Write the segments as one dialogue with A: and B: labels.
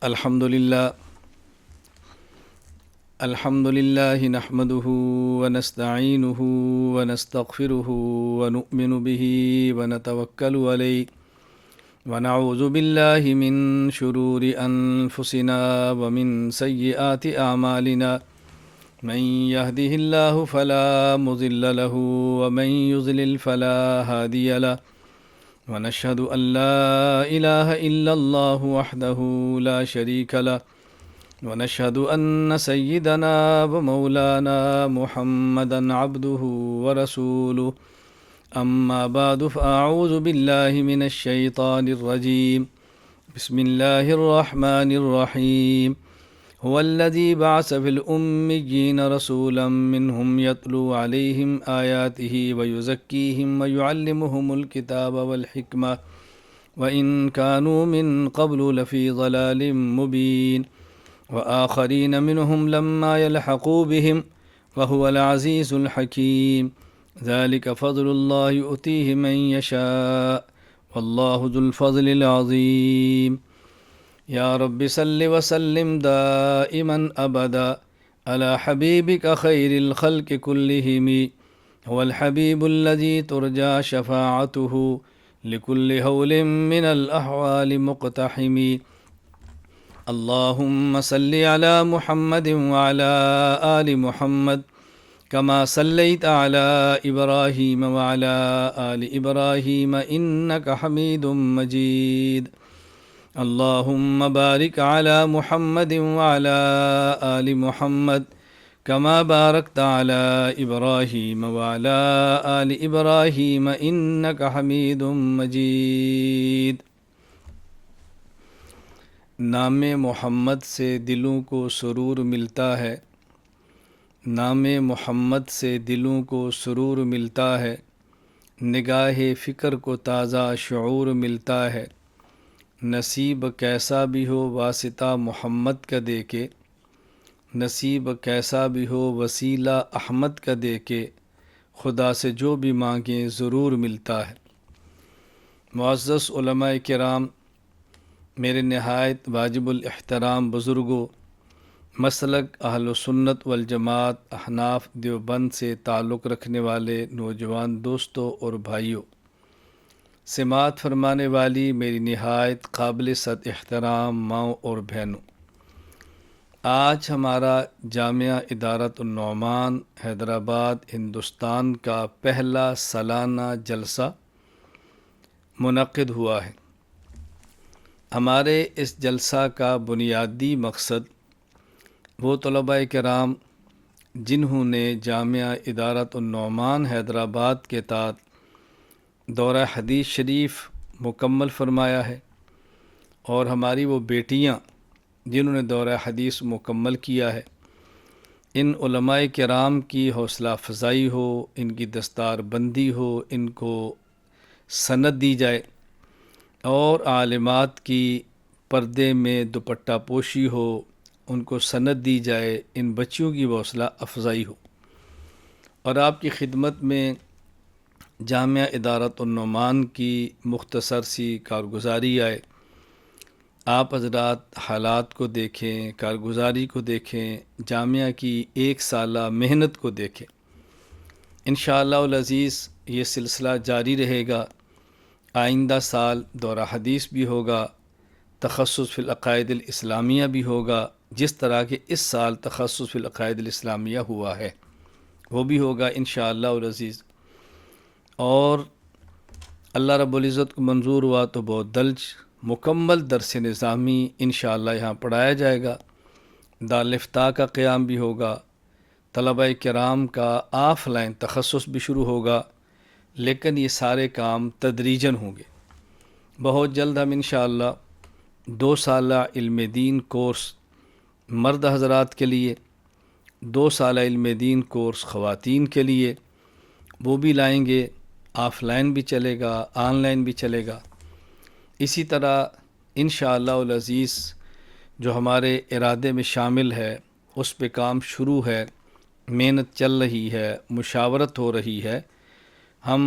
A: الحمد لله نحمده ونستعينه ونستغفره ونؤمن به ونتوكل عليه ونعوذ بالله من شرور أنفسنا ومن سيئات أعمالنا من يهده الله فلا مضل له ومن يضلل فلا هادي له ونشهد أن لا إله إلا الله وحده لا شريك له ونشهد أن سيدنا ومولانا محمدا عبده ورسوله أما بعد فأعوذ بالله من الشيطان الرجيم بسم الله الرحمن الرحيم هو الذي بعث في الأميين رسولا منهم يتلو عليهم آياته ويزكيهم ويعلمهم الكتاب والحكمة وإن كانوا من قبل لفي ضلال مبين وآخرين منهم لما يلحقوا بهم وهو العزيز الحكيم ذلك فضل الله يؤتيه من يشاء والله ذو الفضل العظيم يا رب صل وسلم دائما أبدا على حبيبك خير الخلق كلهم هو الحبيب الذي ترجى شفاعته لكل هول من الأحوال مقتحم اللهم صل على محمد وعلى آل محمد كما صليت على إبراهيم وعلى آل إبراهيم إنك حميد مجيد اللهم بارك على محمد وعلى آل محمد كما باركت على إبراهيم وعلى آل إبراهيم إنك حميد مجيد۔ نام محمد سے دلوں کو سرور ملتا ہے، نام محمد سے دلوں کو سرور ملتا ہے، نگاہ فکر کو تازہ شعور ملتا ہے۔ نصیب کیسا بھی ہو واسطہ محمد کا دے کے، نصیب کیسا بھی ہو وسیلہ احمد کا دے کے، خدا سے جو بھی مانگیں ضرور ملتا ہے۔ معزز علماء کرام، میرے نہایت واجب الاحترام بزرگوں، مسلک اہل سنت والجماعت احناف دیوبند سے تعلق رکھنے والے نوجوان دوستوں اور بھائیوں، سماعت فرمانے والی میری نہایت قابل صد احترام ماؤں اور بہنوں، آج ہمارا جامعہ ادارۃ النعمان حیدرآباد ہندوستان کا پہلا سالانہ جلسہ منعقد ہوا ہے۔ ہمارے اس جلسہ کا بنیادی مقصد وہ طلباء کرام جنہوں نے جامعہ ادارۃ النعمان حیدرآباد کے تحت دورہ حدیث شریف مکمل فرمایا ہے، اور ہماری وہ بیٹیاں جنہوں نے دورہ حدیث مکمل کیا ہے، ان علماء کرام کی حوصلہ افزائی ہو، ان کی دستار بندی ہو، ان کو سند دی جائے، اور عالمات کی پردے میں دوپٹہ پوشی ہو، ان کو سند دی جائے، ان بچیوں کی حوصلہ افزائی ہو۔ اور آپ کی خدمت میں جامعہ ادارۃ النعمان کی مختصر سی کارگزاری آئے۔ آپ حضرات حالات کو دیکھیں، کارگزاری کو دیکھیں، جامعہ کی ایک سالہ محنت کو دیکھیں۔ انشاءاللہ العزیز یہ سلسلہ جاری رہے گا، آئندہ سال دورہ حدیث بھی ہوگا، تخصص فی العقائد الاسلامیہ بھی ہوگا، جس طرح کہ اس سال تخصص فی العقائد الاسلامیہ ہوا ہے وہ بھی ہوگا انشاءاللہ العزیز۔ اور اللہ رب العزت کو منظور ہوا تو بہت دلج مکمل درس نظامی انشاءاللہ یہاں پڑھایا جائے گا، دارالفتاح کا قیام بھی ہوگا، طلباء کرام کا آف لائن تخصص بھی شروع ہوگا، لیکن یہ سارے کام تدریجاً ہوں گے۔ بہت جلد ہم انشاءاللہ 2 سالہ علم دین کورس مرد حضرات کے لیے، 2 سالہ علم دین کورس خواتین کے لیے وہ بھی لائیں گے، آف لائن بھی چلے گا، آن لائن بھی چلے گا۔ اسی طرح انشاءاللہ العزیز جو ہمارے ارادے میں شامل ہے اس پہ کام شروع ہے، محنت چل رہی ہے، مشاورت ہو رہی ہے۔ ہم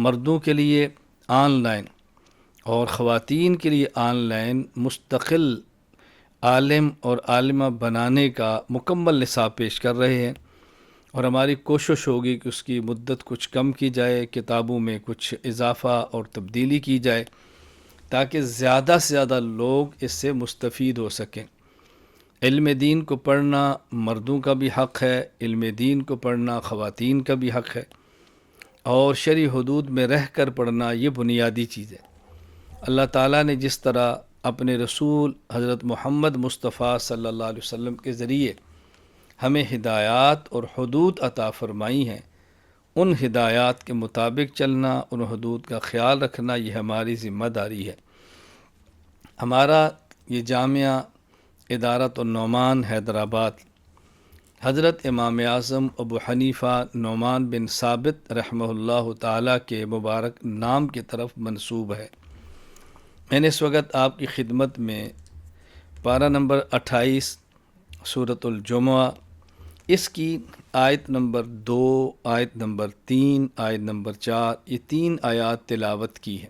A: مردوں کے لیے آن لائن اور خواتین کے لیے آن لائن مستقل عالم اور عالمہ بنانے کا مکمل نصاب پیش کر رہے ہیں، اور ہماری کوشش ہوگی کہ اس کی مدت کچھ کم کی جائے، کتابوں میں کچھ اضافہ اور تبدیلی کی جائے، تاکہ زیادہ سے زیادہ لوگ اس سے مستفید ہو سکیں۔ علم دین کو پڑھنا مردوں کا بھی حق ہے، علم دین کو پڑھنا خواتین کا بھی حق ہے، اور شرعی حدود میں رہ کر پڑھنا یہ بنیادی چیز ہے۔ اللہ تعالیٰ نے جس طرح اپنے رسول حضرت محمد مصطفیٰ صلی اللہ علیہ وسلم کے ذریعے ہمیں ہدایات اور حدود عطا فرمائی ہیں، ان ہدایات کے مطابق چلنا، ان حدود کا خیال رکھنا، یہ ہماری ذمہ داری ہے۔ ہمارا یہ جامعہ ادارۃ النعمان حیدرآباد حضرت امام اعظم ابو حنیفہ نعمان بن ثابت رحمہ اللہ تعالیٰ کے مبارک نام کی طرف منسوب ہے۔ میں نے اس وقت آپ کی خدمت میں پارہ نمبر 28 سورۃ الجمعہ، اس کی آیت نمبر 2، آیت نمبر 3، آیت نمبر 4، یہ 3 آیات تلاوت کی ہے۔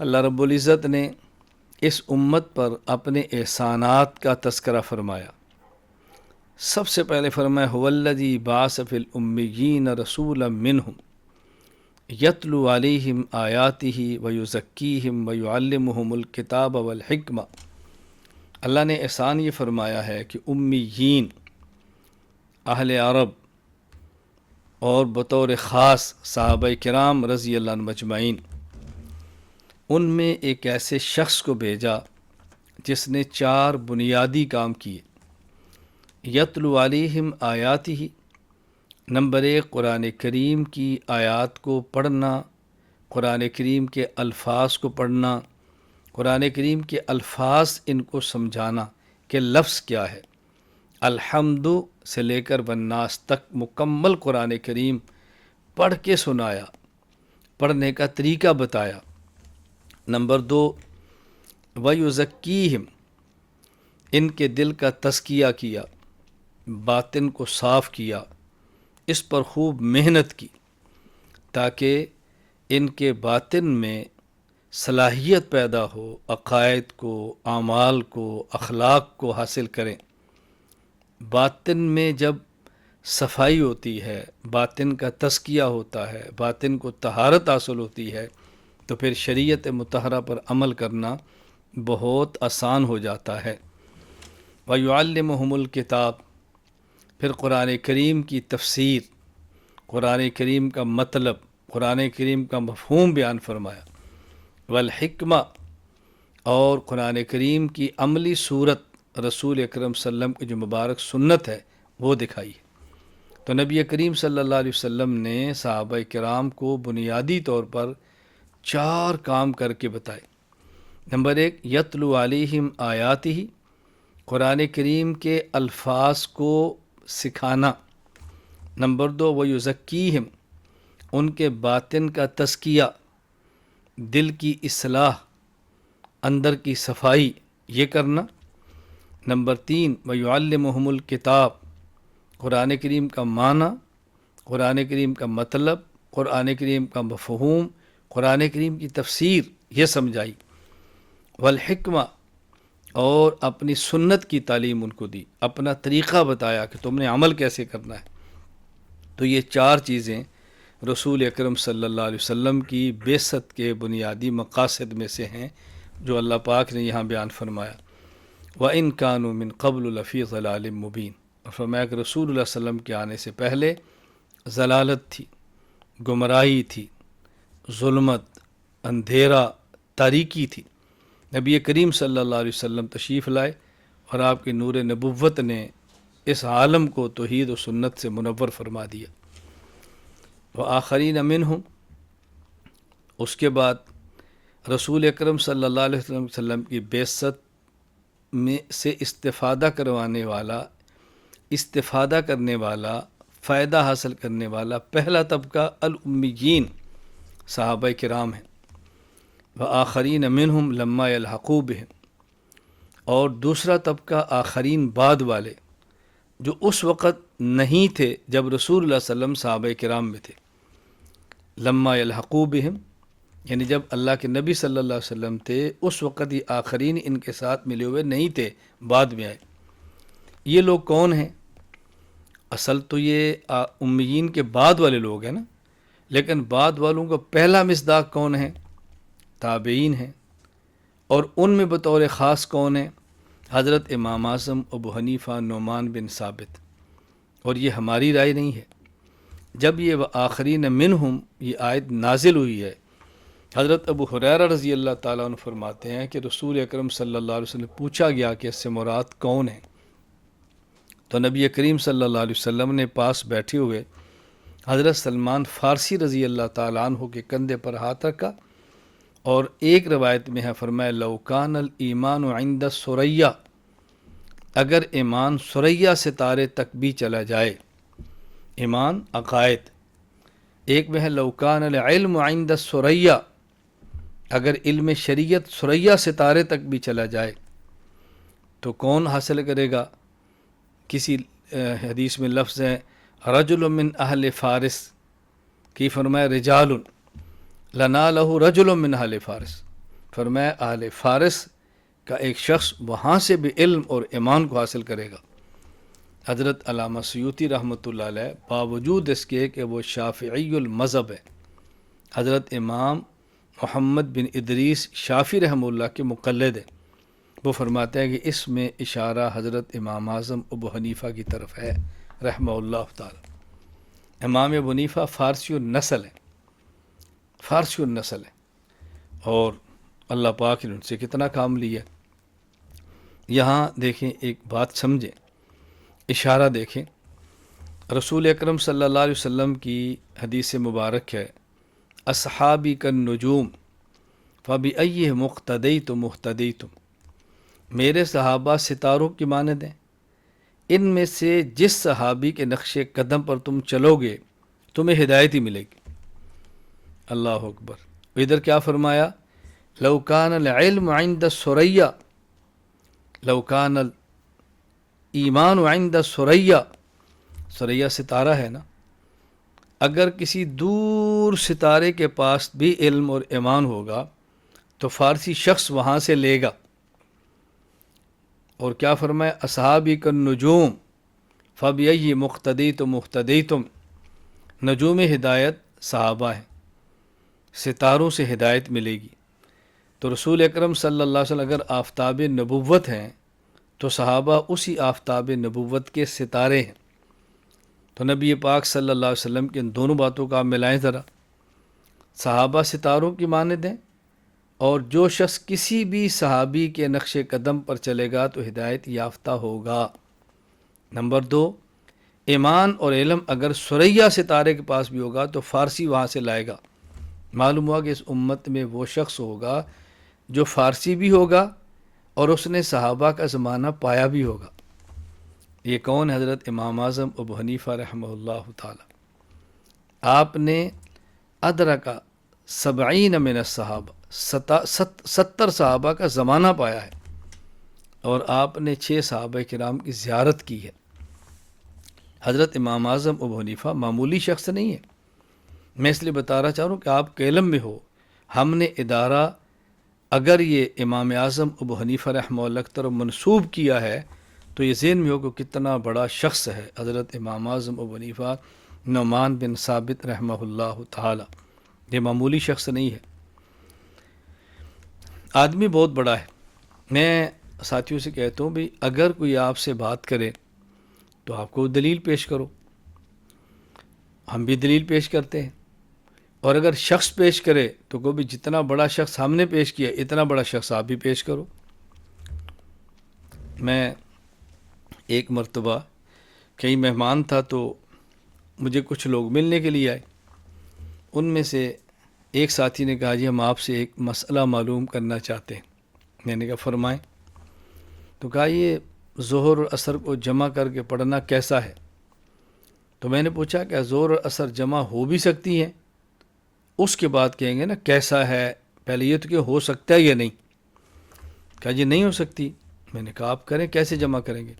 A: اللہ رب العزت نے اس امت پر اپنے احسانات کا تذکرہ فرمایا۔ سب سے پہلے فرمایا هو الذی بعث فی الامیین رسولا منہم یتلو علیہم آیاتہ ویزکیہم ویعلمہم الکتاب والحکمہ۔ اللہ نے احسان یہ فرمایا ہے کہ امیین، اہل عرب اور بطور خاص صحابہ کرام رضی اللہ عنہم مجمعین، ان میں ایک ایسے شخص کو بھیجا جس نے 4 بنیادی کام کیے۔ یتلو علیہم آیاتہ، نمبر 1 قرآن کریم کی آیات کو پڑھنا، قرآن کریم کے الفاظ کو پڑھنا، قرآن کریم کے الفاظ ان کو سمجھانا کہ لفظ کیا ہے۔ الحمد سے لے کر والناس تک مکمل قرآن کریم پڑھ کے سنایا، پڑھنے کا طریقہ بتایا۔ نمبر 2 وَيُزَكِّيهِمْ، ان کے دل کا تزکیہ کیا، باطن کو صاف کیا، اس پر خوب محنت کی تاکہ ان کے باطن میں صلاحیت پیدا ہو، عقائد کو، اعمال کو، اخلاق کو حاصل کریں۔ باطن میں جب صفائی ہوتی ہے، باطن کا تزکیہ ہوتا ہے، باطن کو طہارت حاصل ہوتی ہے، تو پھر شریعت مطہرہ پر عمل کرنا بہت آسان ہو جاتا ہے۔ وَيُعَلِّمُهُمُ الْكِتَابَ، پھر قرآن کریم کی تفسیر، قرآن کریم کا مطلب، قرآن کریم کا مفہوم بیان فرمایا۔ والحکمہ، اور قرآن کریم کی عملی صورت رسول اکرم صلی اللہ علیہ وسلم کی جو مبارک سنت ہے وہ دکھائی۔ تو نبی کریم صلی اللہ علیہ وسلم نے صحابہ کرام کو بنیادی طور پر 4 کام کر کے بتائے۔ نمبر 1 یتلو علیہم آیاتہ، قرآن کریم کے الفاظ کو سکھانا۔ نمبر 2 ویزکیہم، ان کے باطن کا تزکیہ، دل کی اصلاح، اندر کی صفائی، یہ کرنا۔ نمبر 3 ویعلمہم الکتاب، قرآن کریم کا معنی، قرآن کریم کا مطلب، قرآن کریم کا مفہوم، قرآن کریم کی تفسیر یہ سمجھائی۔ والحکمہ، اور اپنی سنت کی تعلیم ان کو دی، اپنا طریقہ بتایا کہ تم نے عمل کیسے کرنا ہے۔ تو یہ 4 چیزیں رسول اکرم صلی اللہ علیہ وسلم کی بعثت کے بنیادی مقاصد میں سے ہیں جو اللہ پاک نے یہاں بیان فرمایا۔ وَإِن كَانُوا مِن قَبْلُ لَفِي ضَلَالٍ مُبِينٍ، اور فرمایا کہ رسول اللہ صلی اللہ علیہ وسلم کے آنے سے پہلے ضلالت تھی، گمراہی تھی، ظلمت، اندھیرا، تاریکی تھی۔ نبی کریم صلی اللہ علیہ وسلم تشریف لائے اور آپ کی نور نبوت نے اس عالم کو توحید و سنت سے منور فرما دیا۔ وآخرین منہم، اس کے بعد رسول اکرم صلی اللہ علیہ وسلم کی بعثت میں سے استفادہ کرنے والا، فائدہ حاصل کرنے والا پہلا طبقہ الامیین صحابہ کرام ہیں۔ وآخرین منہم لما یلحقوا بہم، اور دوسرا طبقہ آخرین بعد والے جو اس وقت نہیں تھے جب رسول اللہ صلی اللہ علیہ وسلم صحابہ کرام میں تھے۔ لما یلحقوا بہم، یعنی جب اللہ کے نبی صلی اللہ علیہ وسلم تھے اس وقت یہ آخرین ان کے ساتھ ملے ہوئے نہیں تھے، بعد میں آئے۔ یہ لوگ کون ہیں؟ اصل تو یہ امیین کے بعد والے لوگ ہیں نا، لیکن بعد والوں کا پہلا مصداق کون ہے؟ تابعین ہیں۔ اور ان میں بطور خاص کون ہیں؟ حضرت امام اعظم ابو حنیفہ نعمان بن ثابت۔ اور یہ ہماری رائے نہیں ہے۔ جب یہ آخرین منہم یہ آیت نازل ہوئی ہے، حضرت ابو ہریرہ رضی اللہ تعالیٰ عنہ فرماتے ہیں کہ رسول اکرم صلی اللہ علیہ وسلم پوچھا گیا کہ اس سے مراد کون ہے، تو نبی کریم صلی اللہ علیہ وسلم نے پاس بیٹھے ہوئے حضرت سلمان فارسی رضی اللہ تعالیٰ عنہ کے کندھے پر ہاتھ رکھا، اور ایک روایت میں ہے فرمایا لو کان الایمان عند ثریہ، اگر ایمان ثریہ ستارے تک بھی چلا جائے، ایمان عقائد۔ ایک میں ہے لو کان العلم عند ثریہ، اگر علم شریعت ثریہ ستارے تک بھی چلا جائے تو کون حاصل کرے گا؟ کسی حدیث میں لفظ ہے رجل من اہل فارس، کی فرمایا رجال لنالہ رجل من اہل فارس، فرمایا اہل فارس کا ایک شخص وہاں سے بھی علم اور ایمان کو حاصل کرے گا۔ حضرت علامہ سیوطی رحمۃ اللہ علیہ باوجود اس کے کہ وہ شافعی المذہب ہے، حضرت امام محمد بن ادریس شافعی رحمہ اللہ کے مقلد ہیں، وہ فرماتے ہیں کہ اس میں اشارہ حضرت امام اعظم ابو حنیفہ کی طرف ہے رحمہ اللہ تعالی۔ امام ابو حنیفہ فارسی النسل ہے، فارسی النسل ہے، اور اللہ پاک نے ان سے کتنا کام لیا۔ یہاں دیکھیں ایک بات سمجھیں، اشارہ دیکھیں، رسول اکرم صلی اللہ علیہ وسلم کی حدیث مبارک ہے اصحابی کالنجوم فبأیہم اقتدیتم اہتدیتم، میرے صحابہ ستاروں کی مانند ہیں، ان میں سے جس صحابی کے نقش قدم پر تم چلو گے تمہیں ہدایت ہی ملے گی۔ اللہ اکبر۔ ادھر کیا فرمایا؟ لو کان العلم عند ثریہ، لو کان الایمان عند ثریہ، ثریہ ستارہ ہے نا، اگر کسی دور ستارے کے پاس بھی علم اور ایمان ہوگا تو فارسی شخص وہاں سے لے گا۔ اور کیا فرمایا؟ اصحابی کالنجوم فبأیہم اقتدیتم اہتدیتم، نجوم ہدایت صحابہ ہیں، ستاروں سے ہدایت ملے گی۔ تو رسول اکرم صلی اللہ علیہ وسلم اگر آفتاب نبوت ہیں تو صحابہ اسی آفتاب نبوت کے ستارے ہیں۔ تو نبی پاک صلی اللہ علیہ وسلم کی ان دونوں باتوں کا آپ ملائیں ذرا، صحابہ ستاروں کی مانند ہیں، اور جو شخص کسی بھی صحابی کے نقش قدم پر چلے گا تو ہدایت یافتہ ہوگا۔ نمبر 2، ایمان اور علم اگر ثریہ ستارے کے پاس بھی ہوگا تو فارسی وہاں سے لائے گا۔ معلوم ہوا کہ اس امت میں وہ شخص ہوگا جو فارسی بھی ہوگا اور اس نے صحابہ کا زمانہ پایا بھی ہوگا۔ یہ کون؟ حضرت امام اعظم ابو حنیفہ رحمہ اللہ تعالی۔ آپ نے ادرکا 70 من الصحابہ، 70 صحابہ کا زمانہ پایا ہے، اور آپ نے 6 صحابہ کرام کی زیارت کی ہے۔ حضرت امام اعظم ابو حنیفہ معمولی شخص نہیں ہے۔ میں اس لیے بتا رہا چاہ رہا ہوں کہ آپ کے علم میں ہو، ہم نے ادارہ اگر یہ امام اعظم ابو حنیفہ رحمہ اللہ کی طرف منسوب کیا ہے تو یہ ذہن میں ہو کہ کتنا بڑا شخص ہے حضرت امام اعظم ابو حنیفہ نعمان بن ثابت رحمہ اللہ تعالی۔ یہ معمولی شخص نہیں ہے، آدمی بہت بڑا ہے۔ میں ساتھیوں سے کہتا ہوں بھی اگر کوئی آپ سے بات کرے تو آپ کو دلیل پیش کرو، ہم بھی دلیل پیش کرتے ہیں، اور اگر شخص پیش کرے تو کوئی بھی جتنا بڑا شخص ہم نے پیش کیا اتنا بڑا شخص آپ بھی پیش کرو۔ میں ایک مرتبہ کہیں مہمان تھا تو مجھے کچھ لوگ ملنے کے لیے آئے، ان میں سے ایک ساتھی نے کہا جی ہم آپ سے ایک مسئلہ معلوم کرنا چاہتے ہیں۔ میں نے کہا فرمائیں۔ تو کہا یہ ظہر اور عصر کو جمع کر کے پڑھنا کیسا ہے؟ تو میں نے پوچھا کہ ظہر اور عصر جمع ہو بھی سکتی ہیں؟ اس کے بعد کہیں گے نا کیسا ہے، پہلے یہ تو کہ ہو سکتا ہے یا نہیں۔ کہا جی نہیں ہو سکتی۔ میں نے کہا آپ کریں، کیسے جمع کریں گے؟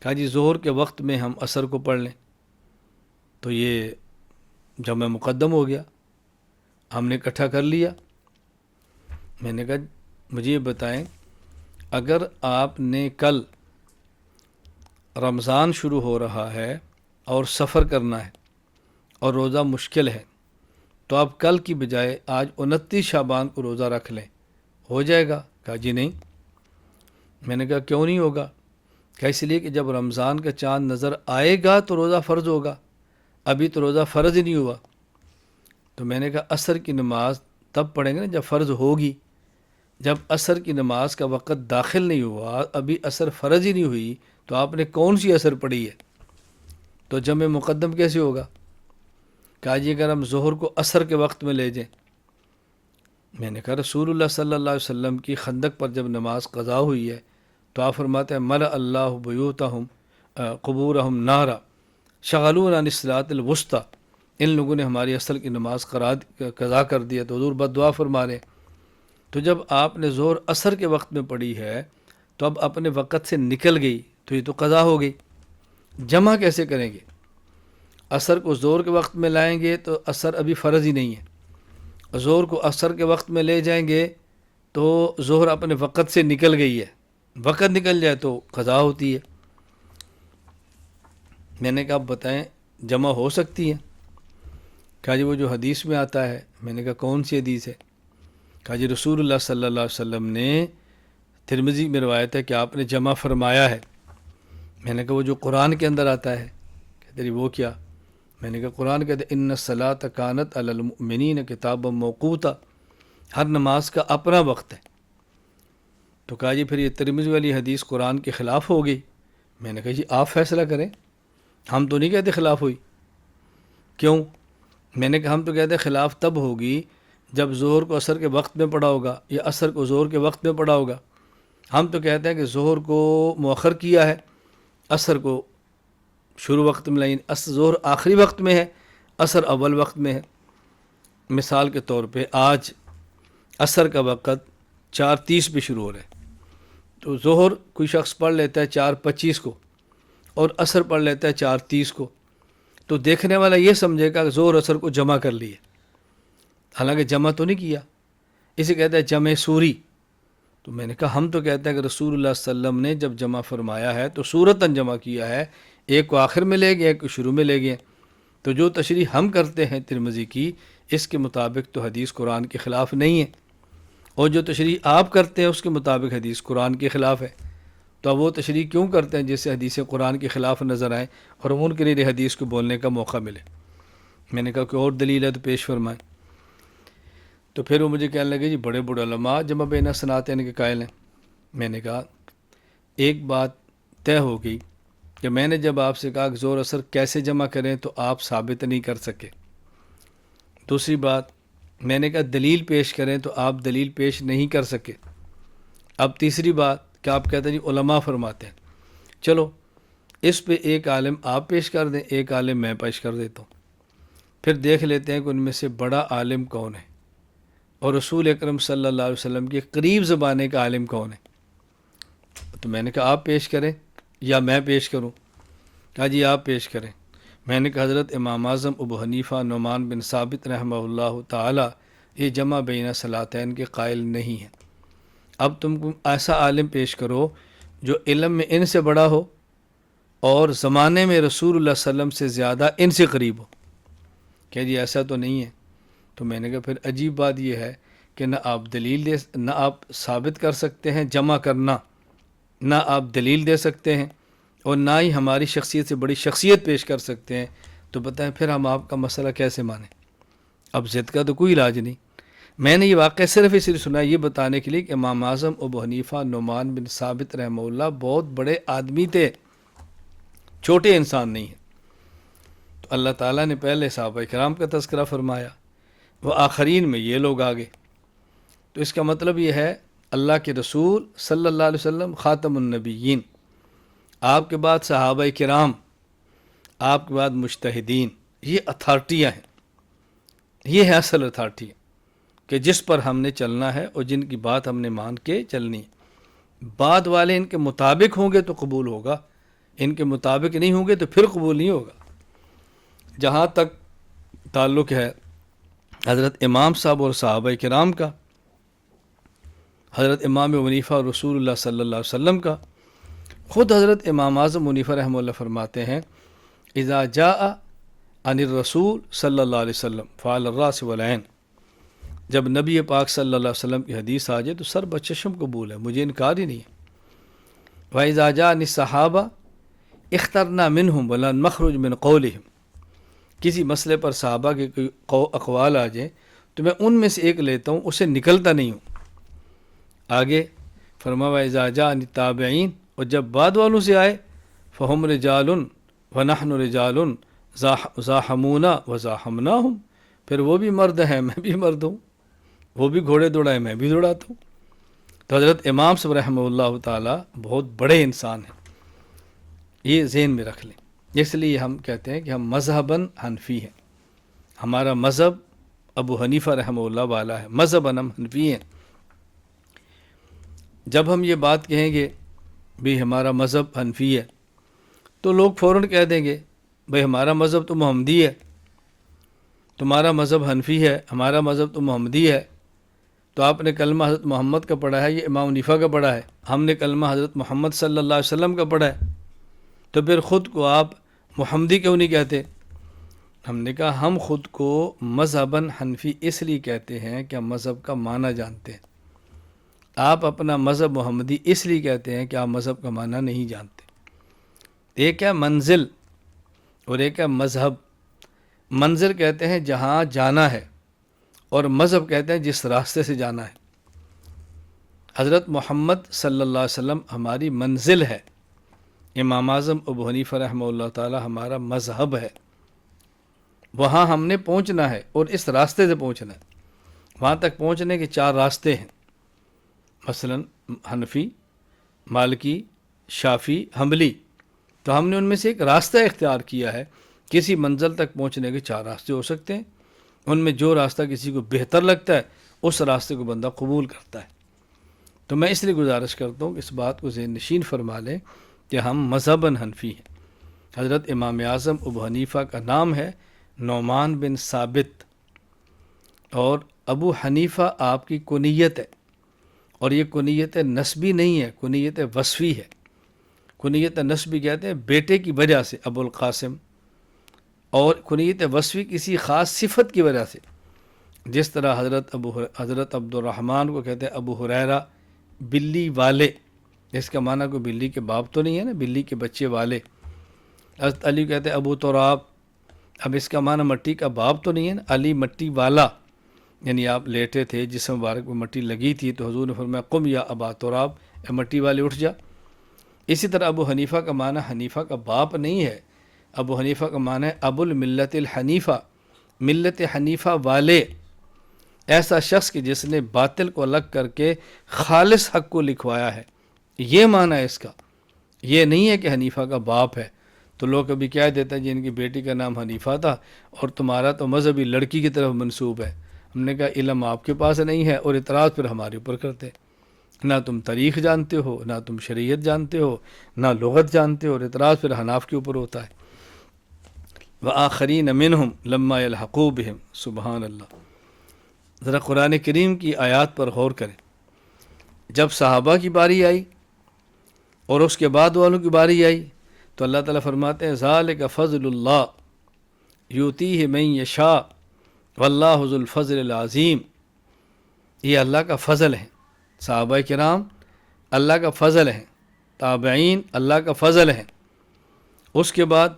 A: کہا جی ظہر کے وقت میں ہم عصر کو پڑھ لیں تو یہ جمع مقدم ہو گیا، ہم نے اکٹھا کر لیا۔ میں نے کہا مجھے یہ بتائیں، اگر آپ نے کل رمضان شروع ہو رہا ہے اور سفر کرنا ہے اور روزہ مشکل ہے، تو آپ کل کی بجائے آج 29 شعبان کو روزہ رکھ لیں، ہو جائے گا؟ کہا جی نہیں۔ میں نے کہا کیوں نہیں ہوگا؟ کہا اس لیے کہ جب رمضان کا چاند نظر آئے گا تو روزہ فرض ہوگا، ابھی تو روزہ فرض ہی نہیں ہوا۔ تو میں نے کہا عصر کی نماز تب پڑھیں گے نا جب فرض ہوگی، جب عصر کی نماز کا وقت داخل نہیں ہوا، ابھی عصر فرض ہی نہیں ہوئی، تو آپ نے کون سی عصر پڑھی ہے؟ تو جمع مقدم کیسے ہوگا؟ کہا جی اگر ہم ظہر کو عصر کے وقت میں لے جائیں۔ میں نے کہا رسول اللہ صلی اللہ علیہ وسلم کی خندق پر جب نماز قضا ہوئی ہے تو آپ فرماتے ہیں ملأ اللہ بیوتہم قبورہم نارا شغلون عن الصلاۃ الوسطی، ان لوگوں نے ہماری عصر کی نماز قضا کر دی ہے، تو حضور بد دعا فرما رہے ہیں۔ تو جب آپ نے ظہر عصر کے وقت میں پڑھی ہے تو اب اپنے وقت سے نکل گئی، تو یہ تو قضا ہو گئی، جمع کیسے کریں گے؟ عصر کو ظہر کے وقت میں لائیں گے تو عصر ابھی فرض ہی نہیں ہے، ظہر کو عصر کے وقت میں لے جائیں گے تو ظہر اپنے وقت سے نکل گئی ہے، وقت نکل جائے تو قضا ہوتی ہے۔ میں نے کہا آپ بتائیں جمع ہو سکتی ہے؟ کہا جی وہ جو حدیث میں آتا ہے۔ میں نے کہا کون سی حدیث ہے؟ کہا جی رسول اللہ صلی اللہ علیہ وسلم نے، ترمذی میں روایت ہے کہ آپ نے جمع فرمایا ہے۔ میں نے کہا وہ جو قرآن کے اندر آتا ہے؟ کہتے وہ کیا؟ میں نے کہا قرآن کہتے ان الصلاۃ کانت علی المؤمنین کتابا موقوتا، ہر نماز کا اپنا وقت ہے۔ تو کہا جی پھر یہ ترمذی والی حدیث قرآن کے خلاف ہو گئی۔ میں نے کہا جی آپ فیصلہ کریں، ہم تو نہیں کہتے خلاف ہوئی۔ کیوں؟ میں نے کہا ہم تو کہتے خلاف تب ہوگی جب ظہر کو عصر کے وقت میں پڑھا ہوگا یا عصر کو ظہر کے وقت میں پڑھا ہوگا۔ ہم تو کہتے ہیں کہ ظہر کو مؤخر کیا ہے، عصر کو شروع وقت میں لائن، ظہر آخری وقت میں ہے، عصر اول وقت میں ہے۔ مثال کے طور پہ آج عصر کا وقت 4:30 پہ شروع ہو رہا ہے، تو ظہر کوئی شخص پڑھ لیتا ہے 4:25 کو اور عصر پڑھ لیتا ہے 4:30 کو، تو دیکھنے والا یہ سمجھے گا کہ ظہر عصر کو جمع کر لیے، حالانکہ جمع تو نہیں کیا، اسے کہتا ہے جمع سوری۔ تو میں نے کہا ہم تو کہتے ہیں کہ رسول اللہ صلی اللہ علیہ وسلم نے جب جمع فرمایا ہے تو صورتاً جمع کیا ہے، ایک کو آخر میں لے گئے، ایک کو شروع میں لے گئے۔ تو جو تشریح ہم کرتے ہیں ترمذی کی، اس کے مطابق تو حدیث قرآن کے خلاف نہیں ہے، اور جو تشریح آپ کرتے ہیں اس کے مطابق حدیث قرآن کے خلاف ہے۔ تو اب وہ تشریح کیوں کرتے ہیں جس سے حدیث قرآن کے خلاف نظر آئیں اور ان کے لیے حدیث کو بولنے کا موقع ملے؟ میں نے کہا کہ اور دلیل ہے تو پیش فرمائیں۔ تو پھر وہ مجھے کہنے لگے جی بڑے بڑے علماء جمع بین صنعتین کے قائل ہیں۔ میں نے کہا ایک بات طے ہو گئی کہ میں نے جب آپ سے کہا کہ ظہر عصر کیسے جمع کریں تو آپ ثابت نہیں کر سکے۔ دوسری بات میں نے کہا دلیل پیش کریں تو آپ دلیل پیش نہیں کر سکے۔ اب تیسری بات کہ آپ کہتے ہیں جی علماء فرماتے ہیں، چلو اس پہ ایک عالم آپ پیش کر دیں، ایک عالم میں پیش کر دیتا ہوں، پھر دیکھ لیتے ہیں کہ ان میں سے بڑا عالم کون ہے اور رسول اکرم صلی اللہ علیہ وسلم کے قریب زمانے کا عالم کون ہے۔ تو میں نے کہا آپ پیش کریں یا میں پیش کروں؟ کہا جی آپ پیش کریں۔ میں نے کہا حضرت امام اعظم ابو حنیفہ نعمان بن ثابت رحمہ اللہ تعالی یہ جمع بین صلاتین کے قائل نہیں ہیں۔ اب تم کو ایسا عالم پیش کرو جو علم میں ان سے بڑا ہو اور زمانے میں رسول اللہ صلی اللہ علیہ وسلم سے زیادہ ان سے قریب ہو۔ کہ جی ایسا تو نہیں ہے۔ تو میں نے کہا پھر عجیب بات یہ ہے کہ نہ آپ دلیل نہ آپ ثابت کر سکتے ہیں جمع کرنا، نہ آپ دلیل دے سکتے ہیں، اور نہ ہی ہماری شخصیت سے بڑی شخصیت پیش کر سکتے ہیں، تو بتائیں پھر ہم آپ کا مسئلہ کیسے مانیں؟ اب ضد کا تو کوئی علاج نہیں۔ میں نے یہ واقعہ صرف اس لیے سنا یہ بتانے کے لیے کہ امام اعظم ابو حنیفہ نعمان بن ثابت رحمہ اللہ بہت بڑے آدمی تھے، چھوٹے انسان نہیں ہیں۔ تو اللہ تعالیٰ نے پہلے صحابہ کرام کا تذکرہ فرمایا، وہ آخرین میں یہ لوگ آگے۔ تو اس کا مطلب یہ ہے اللہ کے رسول صلی اللہ علیہ وسلم خاتم النبیین، آپ کے بعد صحابہ کرام، آپ کے بعد مجتہدین، یہ اتھارٹیاں ہیں، یہ ہے اصل اتھارٹی کہ جس پر ہم نے چلنا ہے اور جن کی بات ہم نے مان کے چلنی ہے۔ بعد والے ان کے مطابق ہوں گے تو قبول ہوگا، ان کے مطابق نہیں ہوں گے تو پھر قبول نہیں ہوگا۔ جہاں تک تعلق ہے حضرت امام صاحب اور صحابہ کرام کا، حضرت امام حنیفہ اور رسول اللہ صلی اللہ علیہ وسلم کا۔ خود حضرت امام اعظم حنیفہ رحمہ اللہ فرماتے ہیں اذا جاء عن الرسول صلی اللہ علیہ وسلم فعلى الراس والعین، جب نبی پاک صلی اللہ علیہ وسلم کی حدیث آ جائے تو سر بچشم قبول ہے، مجھے انکار ہی نہیں ہے۔ وَإِذَا جَاءَ عَنِ الصَّحَابَةِ اخْتَرْنَا مِنْهُمْ وَلَنْ نَخْرُجْ مِنْ قَوْلِهِمْ، کسی مسئلے پر صحابہ کے کوئی اقوال آ جائیں تو میں ان میں سے ایک لیتا ہوں، اسے نکلتا نہیں ہوں۔ آگے فرمایا وَإِذَا جَاءَ عَنِ التَّابِعِينَ، اور جب بعد والوں سے آئے فَهُمْ رِجَالٌ وَنَحْنُ رِجَالٌ زَاحَمُونَا وَزَاحَمْنَاهُمْ، پھر وہ بھی مرد ہیں میں بھی مرد ہوں، وہ بھی گھوڑے دوڑائے میں بھی دوڑاتا ہوں۔ تو حضرت امام صاحب رحمہ اللہ تعالیٰ بہت بڑے انسان ہیں، یہ ذہن میں رکھ لیں۔ اس لیے ہم کہتے ہیں کہ ہم مذہباً حنفی ہیں، ہمارا مذہب ابو حنیفہ رحمہ اللہ والا ہے، مذہباً ہم حنفی ہیں۔ جب ہم یہ بات کہیں گے بھی ہمارا مذہب حنفی ہے تو لوگ فوراً کہہ دیں گے بھئی ہمارا مذہب تو محمدی ہے، تمہارا مذہب حنفی ہے، ہمارا مذہب تو محمدی ہے۔ تو آپ نے کلمہ حضرت محمد کا پڑھا ہے، یہ امام حنیفہ کا پڑھا ہے، ہم نے کلمہ حضرت محمد صلی اللہ علیہ وسلم کا پڑھا ہے، تو پھر خود کو آپ محمدی کیوں نہیں کہتے؟ ہم نے کہا ہم خود کو مذہباً حنفی اس لیے کہتے ہیں کہ ہم مذہب کا معنی جانتے ہیں، آپ اپنا مذہب محمدی اس لیے کہتے ہیں کہ آپ مذہب کا معنی نہیں جانتے۔ ایک ہے منزل اور ایک ہے مذہب۔ منزل کہتے ہیں جہاں جانا ہے، اور مذہب کہتے ہیں جس راستے سے جانا ہے۔ حضرت محمد صلی اللہ علیہ وسلم ہماری منزل ہے، امام اعظم ابو حنیفہ رحمہ اللہ تعالی ہمارا مذہب ہے، وہاں ہم نے پہنچنا ہے اور اس راستے سے پہنچنا ہے۔ وہاں تک پہنچنے کے 4 راستے ہیں، مثلا حنفی، مالکی، شافعی، حنبلی، تو ہم نے ان میں سے ایک راستہ اختیار کیا ہے۔ کسی منزل تک پہنچنے کے 4 راستے ہو سکتے ہیں، ان میں جو راستہ کسی کو بہتر لگتا ہے اس راستے کو بندہ قبول کرتا ہے۔ تو میں اس لیے گزارش کرتا ہوں کہ اس بات کو ذہن نشین فرما لیں کہ ہم مذہباً حنفی ہیں۔ حضرت امام اعظم ابو حنیفہ کا نام ہے نعمان بن ثابت، اور ابو حنیفہ آپ کی کنیت ہے، اور یہ کنیت نسبی نہیں ہے، کنیت وصفی ہے۔ کنیت نسبی کہتے ہیں بیٹے کی وجہ سے ابو القاسم، اور کنیت وصفی کسی خاص صفت کی وجہ سے، جس طرح حضرت عبد الرحمن کو کہتے ہیں ابو ہریرہ بلی والے، اس کا معنی کوئی بلی کے باپ تو نہیں ہے نا، بلی کے بچے والے۔ حضرت علی کہتے ہیں ابو تراب، اب اس کا معنی مٹی کا باپ تو نہیں ہے نا، علی مٹی والا، یعنی آپ لیٹے تھے جسم مبارک میں مٹی لگی تھی تو حضور نے فرمایا قم یا ابا تراب، اے مٹی والے اٹھ جا۔ اسی طرح ابو حنیفہ کا معنی حنیفہ کا باپ نہیں ہے، ابو حنیفہ کا معنی ہے ابو الملت الحنیفہ، ملت حنیفہ والے، ایسا شخص کہ جس نے باطل کو الگ کر کے خالص حق کو لکھوایا ہے، یہ معنی ہے اس کا۔ یہ نہیں ہے کہ حنیفہ کا باپ ہے۔ تو لوگ کبھی کہہ دیتے ہیں جن کی بیٹی کا نام حنیفہ تھا اور تمہارا تو مذہبی لڑکی کی طرف منسوب ہے۔ ہم نے کہا علم آپ کے پاس نہیں ہے اور اعتراض پھر ہمارے اوپر کرتے، نہ تم تاریخ جانتے ہو، نہ تم شریعت جانتے ہو، نہ لغت جانتے ہو، اور اعتراض پھر حناف کے اوپر ہوتا ہے۔ وآخرین منہم لما یلحقوا بہم، سبحان اللہ۔ ذرا قرآن کریم کی آیات پر غور کریں۔ جب صحابہ کی باری آئی اور اس کے بعد والوں کی باری آئی تو اللہ تعالیٰ فرماتے ہیں ذالک فضل اللہ یؤتیہ من یشاء واللہ ذو الفضل العظیم، یہ اللہ کا فضل ہے، صحابہ کرام اللہ کا فضل ہے، تابعین اللہ کا فضل ہے۔ اس کے بعد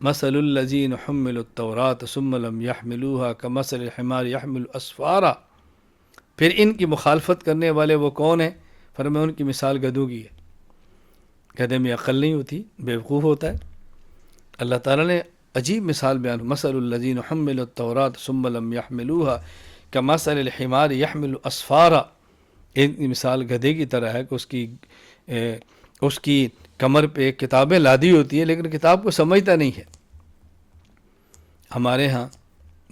A: مثل الذین حملوا التوراۃ ثم لم یحملوها کمثل الحمار یحمل اسفارا، پھر ان کی مخالفت کرنے والے وہ کون ہیں؟ فرمایا ان کی مثال گدھوں کی ہے، گدھے میں عقل نہیں ہوتی، بیوقوف ہوتا ہے۔ اللہ تعالیٰ نے عجیب مثال بیان، مثل الذین حملوا التوراۃ ثم لم یحملوها کمثل الحمار یحمل اسفارا، ان کی مثال گدھے کی طرح ہے کہ اس کی کمر پہ کتابیں لادی ہوتی ہیں لیکن کتاب کو سمجھتا نہیں ہے۔ ہمارے ہاں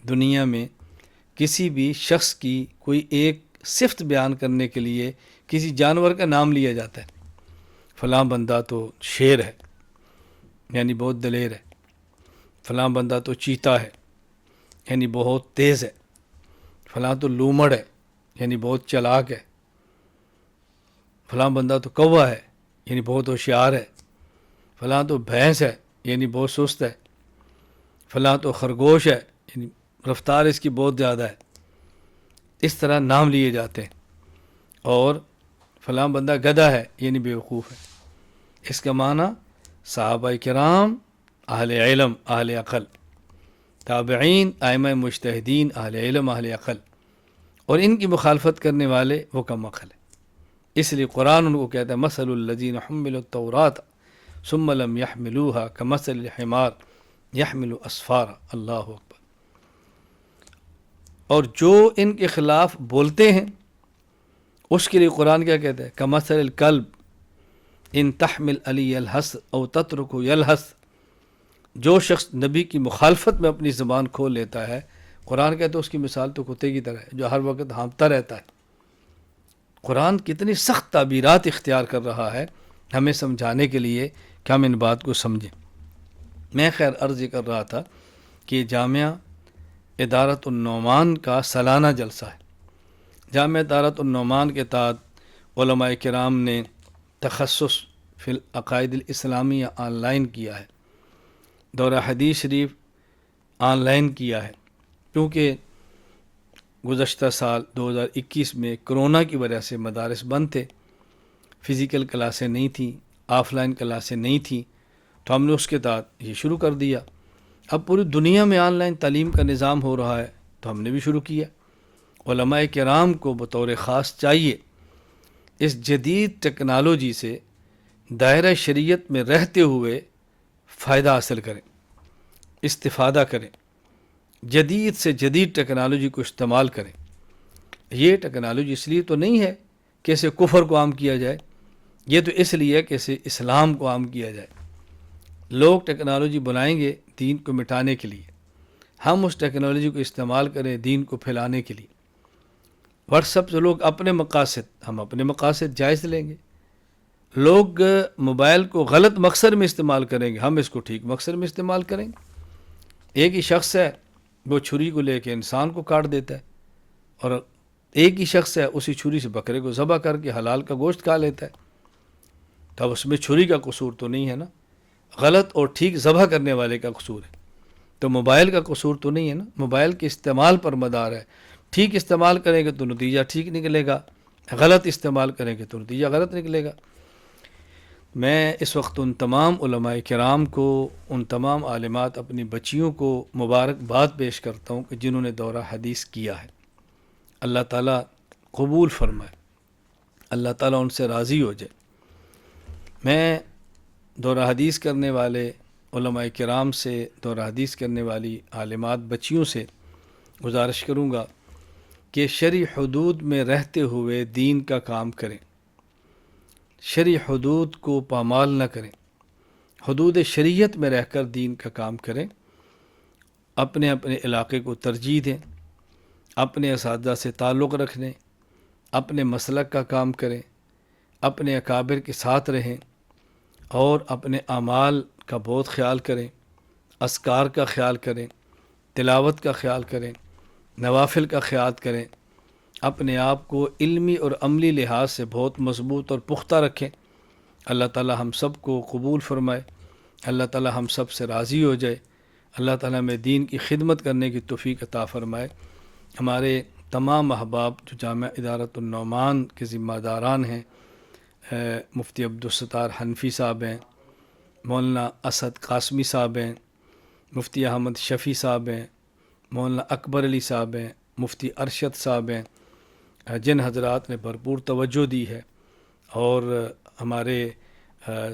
A: دنیا میں کسی بھی شخص کی کوئی ایک صفت بیان کرنے کے لیے کسی جانور کا نام لیا جاتا ہے، فلاں بندہ تو شیر ہے یعنی بہت دلیر ہے، فلاں بندہ تو چیتا ہے یعنی بہت تیز ہے، فلاں تو لومڑ ہے یعنی بہت چلاک ہے، فلاں بندہ تو کوا ہے یعنی بہت ہوشیار ہے، فلاں تو بھینس ہے یعنی بہت سست ہے، فلاں تو خرگوش ہے یعنی رفتار اس کی بہت زیادہ ہے. اس طرح نام لیے جاتے ہیں. اور فلاں بندہ گدھا ہے یعنی بیوقوف ہے. اس کا معنی صحابہ کرام، اہل علم، اہل عقل، تابعین، ائمہ مجتہدین، اہل علم، اہل عقل، اور ان کی مخالفت کرنے والے وہ کم عقل ہے. اس لیے قرآن ان کو کہتا ہے مثل الذین حملوا التوراۃ ثم لم يحملوها كمثل الحمار يحمل اسفارا. اللہ اکبر. اور جو ان کے خلاف بولتے ہیں اس کے لیے قرآن کیا کہتا ہے؟ کمثل الکلب ان تحمل علی یلہث او تترکہ یلہث. جو شخص نبی کی مخالفت میں اپنی زبان کھول لیتا ہے، قرآن کہتا ہے اس کی مثال تو کتے کی طرح ہے جو ہر وقت ہانپتا رہتا ہے. قرآن کتنی سخت تعبیرات اختیار کر رہا ہے ہمیں سمجھانے کے لیے کہ ہم ان بات کو سمجھیں. میں خیر عرض یہ کر رہا تھا کہ جامعہ ادارۃ النعمان کا سالانہ جلسہ ہے. جامعہ ادارۃ النعمان کے تحت علماء کرام نے تخصص فی العقائد الاسلامیہ آن لائن کیا ہے، دورہ حدیث شریف آن لائن کیا ہے، کیونکہ گزشتہ سال 2021 میں کرونا کی وجہ سے مدارس بند تھے، فزیکل کلاسیں نہیں تھیں، آف لائن کلاسیں نہیں تھیں، تو ہم نے اس کے تحت یہ شروع کر دیا. اب پوری دنیا میں آن لائن تعلیم کا نظام ہو رہا ہے تو ہم نے بھی شروع کیا. علماء کرام کو بطور خاص چاہیے اس جدید ٹیکنالوجی سے دائرہ شریعت میں رہتے ہوئے فائدہ حاصل کریں، استفادہ کریں، جدید سے جدید ٹیکنالوجی کو استعمال کریں. یہ ٹیکنالوجی اس لیے تو نہیں ہے کہ اسے کفر کو عام کیا جائے، یہ تو اس لیے ہے کہ اسے اسلام کو عام کیا جائے. لوگ ٹیکنالوجی بنائیں گے دین کو مٹانے کے لیے، ہم اس ٹیکنالوجی کو استعمال کریں دین کو پھیلانے کے لیے. واٹس ایپ سے لوگ اپنے مقاصد، ہم اپنے مقاصد جائز لیں گے. لوگ موبائل کو غلط مقصد میں استعمال کریں گے، ہم اس کو ٹھیک مقصد میں استعمال کریں گے. ایک ہی شخص ہے وہ چھری کو لے کے انسان کو کاٹ دیتا ہے، اور ایک ہی شخص ہے اسی چھری سے بکرے کو ذبح کر کے حلال کا گوشت کھا لیتا ہے. تو اب اس میں چھری کا قصور تو نہیں ہے نا، غلط اور ٹھیک ذبح کرنے والے کا قصور ہے. تو موبائل کا قصور تو نہیں ہے نا، موبائل کے استعمال پر مدار ہے. ٹھیک استعمال کریں گے تو نتیجہ ٹھیک نکلے گا، غلط استعمال کریں گے تو نتیجہ غلط نکلے گا. میں اس وقت ان تمام علماء کرام کو، ان تمام عالمات، اپنی بچیوں کو مبارکباد پیش کرتا ہوں کہ جنہوں نے دورہ حدیث کیا ہے. اللہ تعالیٰ قبول فرمائے، اللہ تعالیٰ ان سے راضی ہو جائے. میں دورہ حدیث کرنے والے علماء کرام سے، دورہ حدیث کرنے والی عالمات بچیوں سے گزارش کروں گا کہ شرعی حدود میں رہتے ہوئے دین کا کام کریں، شرعی حدود کو پامال نہ کریں، حدود شریعت میں رہ کر دین کا کام کریں. اپنے اپنے علاقے کو ترجیح دیں، اپنے اساتذہ سے تعلق رکھیں، اپنے مسلک کا کام کریں، اپنے اکابر کے ساتھ رہیں، اور اپنے اعمال کا بہت خیال کریں، اذکار کا خیال کریں، تلاوت کا خیال کریں، نوافل کا خیال کریں. اپنے آپ کو علمی اور عملی لحاظ سے بہت مضبوط اور پختہ رکھیں. اللہ تعالی ہم سب کو قبول فرمائے، اللہ تعالی ہم سب سے راضی ہو جائے، اللہ تعالی ہمیں دین کی خدمت کرنے کی توفیق عطا فرمائے. ہمارے تمام احباب جو جامعہ ادارۃ النعمان کے ذمہ داران ہیں، مفتی عبدالستار حنفی صاحب ہیں، مولانا اسد قاسمی صاحب ہیں، مفتی احمد شفیع صاحب ہیں، مولانا اکبر علی صاحب ہیں، مفتی ارشد صاحب ہیں، جن حضرات نے بھرپور توجہ دی ہے، اور ہمارے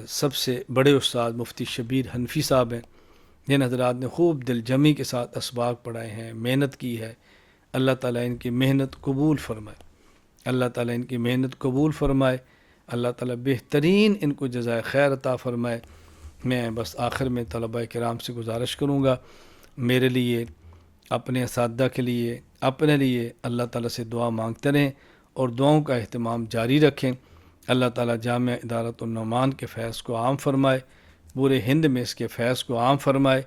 A: سب سے بڑے استاد مفتی شبیر حنفی صاحب ہیں، جن حضرات نے خوب دل جمی کے ساتھ اسباق پڑھائے ہیں، محنت کی ہے. اللہ تعالیٰ ان کی محنت قبول فرمائے، اللہ تعالیٰ ان کی محنت قبول فرمائے، اللہ تعالیٰ بہترین ان کو جزائے خیر عطا فرمائے. میں بس آخر میں طلباء کرام سے گزارش کروں گا، میرے لیے، اپنے اساتذہ کے لیے، اپنے لیے اللہ تعالیٰ سے دعا مانگتے رہیں اور دعاؤں کا اہتمام جاری رکھیں. اللہ تعالیٰ جامعہ ادارۃ النعمان کے فیض کو عام فرمائے، پورے ہند میں اس کے فیض کو عام فرمائے،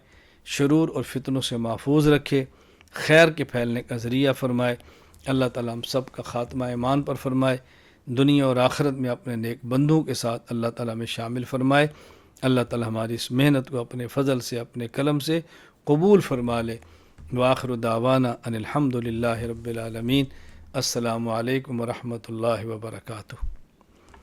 A: شرور اور فتنوں سے محفوظ رکھے، خیر کے پھیلنے کا ذریعہ فرمائے. اللہ تعالیٰ ہم سب کا خاتمہ ایمان پر فرمائے، دنیا اور آخرت میں اپنے نیک بندوں کے ساتھ اللہ تعالیٰ میں شامل فرمائے۔ اللہ تعالیٰ ہماری اس محنت کو اپنے فضل سے، اپنے قلم سے قبول فرما لے۔ وآخر دعوانا ان الحمد للہ رب العالمین۔ السلام علیکم ورحمۃ اللہ وبرکاتہ۔